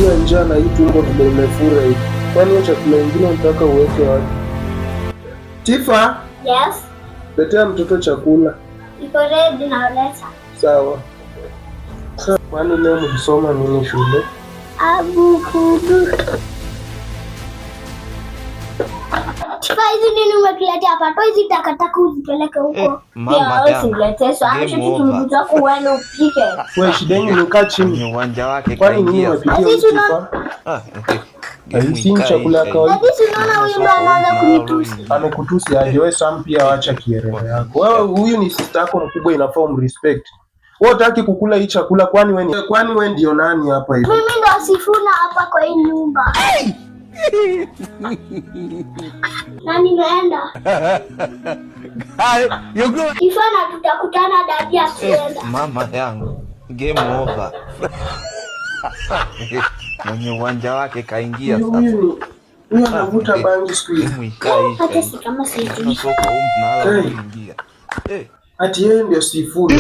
nasikia njaa na hii tumbo vile imefura hivi. Kwani hiyo chakula ingine unataka uweke wapi? Tifa? Yes. Letea mtoto chakula. Iko ready na leta. Sawa. Kwani leo mlisoma nini shule? Abukudu. Tifa, hizi nini umetuletea hapa? Toa hizi takataka uzipeleke huko. Mama, usilete sana kitu tumekuja kuona upike. Wewe shida yenu ni kaa chini. Uwanja wake Kwani nini umepikia Tifa? Si chakula kawaida. Hizi unaona huyu ndo anaanza kunitusi. Amekutusi aje? Wewe Sam pia wacha kielele yako. Wewe huyu ni sister yako mkubwa, inafaa umrespect. Wewe hutaki kukula hii chakula, kwani wewe ndio nani hapa hivi? Mimi ndo Sifuna hapa kwa hii nyumba. Na nimeenda. Ifana tutakutana dadi akienda. Mama yangu, game over. Mwenye uwanja wake kaingia sasa. Huyu anavuta bangi siku hizi. Hata si kama sisi. Ati yeye ndio Sifuna.